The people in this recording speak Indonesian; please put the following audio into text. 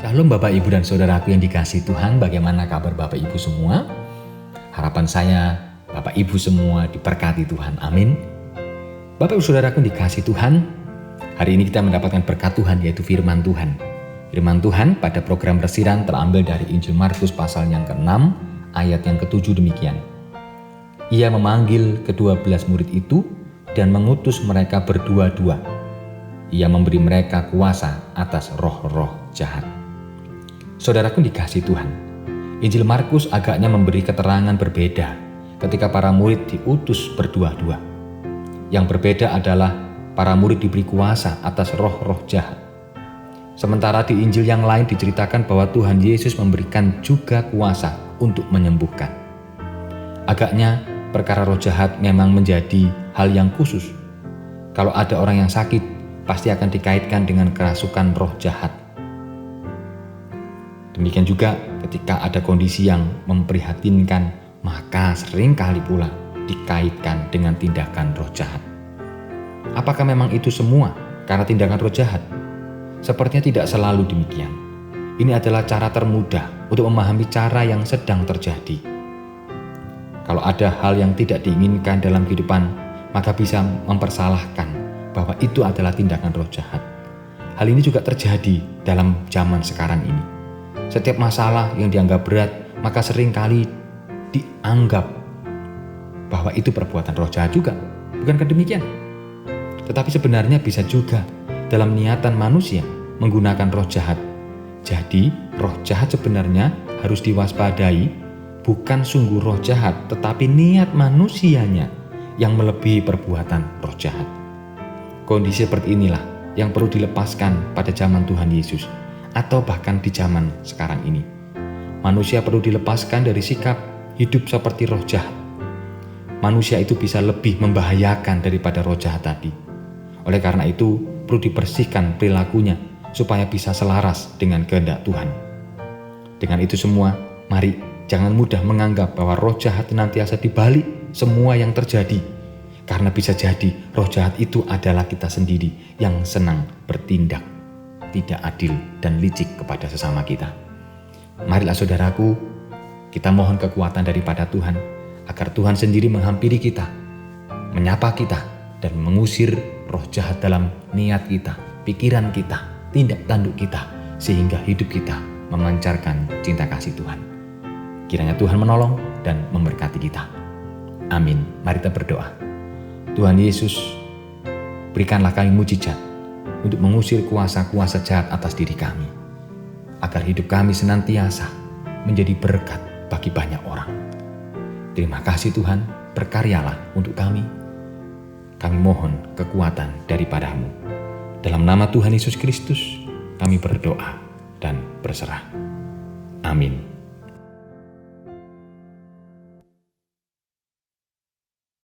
Shalom Bapak Ibu dan Saudaraku yang dikasihi Tuhan, bagaimana kabar Bapak Ibu semua? Harapan saya Bapak Ibu semua diberkati Tuhan, amin. Bapak Ibu Saudaraku yang dikasihi Tuhan, hari ini kita mendapatkan berkat Tuhan yaitu firman Tuhan. Firman Tuhan pada program Resiran terambil dari Injil Markus pasal yang ke-6 ayat yang ke-7 demikian. Ia memanggil ke-12 murid itu dan mengutus mereka berdua-dua. Ia memberi mereka kuasa atas roh-roh jahat. Saudaraku dikasihi Tuhan, Injil Markus agaknya memberi keterangan berbeda ketika para murid diutus berdua-dua. Yang berbeda adalah para murid diberi kuasa atas roh-roh jahat. Sementara di Injil yang lain diceritakan bahwa Tuhan Yesus memberikan juga kuasa untuk menyembuhkan. Agaknya perkara roh jahat memang menjadi hal yang khusus. Kalau ada orang yang sakit, pasti akan dikaitkan dengan kerasukan roh jahat. Demikian juga ketika ada kondisi yang memprihatinkan, maka seringkali pula dikaitkan dengan tindakan roh jahat. Apakah memang itu semua karena tindakan roh jahat? Sepertinya tidak selalu demikian. Ini adalah cara termudah untuk memahami cara yang sedang terjadi. Kalau ada hal yang tidak diinginkan dalam kehidupan, maka bisa mempersalahkan bahwa itu adalah tindakan roh jahat. Hal ini juga terjadi dalam zaman sekarang ini. Setiap masalah yang dianggap berat, maka seringkali dianggap bahwa itu perbuatan roh jahat juga. Bukankah demikian? Tetapi sebenarnya bisa juga dalam niatan manusia menggunakan roh jahat. Jadi, roh jahat sebenarnya harus diwaspadai, bukan sungguh roh jahat, tetapi niat manusianya yang melebihi perbuatan roh jahat. Kondisi seperti inilah yang perlu dilepaskan pada zaman Tuhan Yesus, atau bahkan di zaman sekarang ini. Manusia perlu dilepaskan dari sikap hidup seperti roh jahat. Manusia itu bisa lebih membahayakan daripada roh jahat tadi. Oleh karena itu, perlu dibersihkan perilakunya supaya bisa selaras dengan kehendak Tuhan. Dengan itu semua, mari jangan mudah menganggap bahwa roh jahat senantiasa dibalik semua yang terjadi. Karena bisa jadi roh jahat itu adalah kita sendiri yang senang bertindak tidak adil dan licik kepada sesama kita. Marilah saudaraku, kita mohon kekuatan daripada Tuhan, agar Tuhan sendiri menghampiri kita, menyapa kita, dan mengusir roh jahat dalam niat kita, pikiran kita, tindak tanduk kita, sehingga hidup kita memancarkan cinta kasih Tuhan. Kiranya Tuhan menolong dan memberkati kita. Amin. Mari kita berdoa. Tuhan Yesus, berikanlah kami mujizat untuk mengusir kuasa-kuasa jahat atas diri kami, agar hidup kami senantiasa menjadi berkat bagi banyak orang. Terima kasih Tuhan, berkaryalah untuk kami. Kami mohon kekuatan daripada-Mu. Dalam nama Tuhan Yesus Kristus, kami berdoa dan berserah. Amin.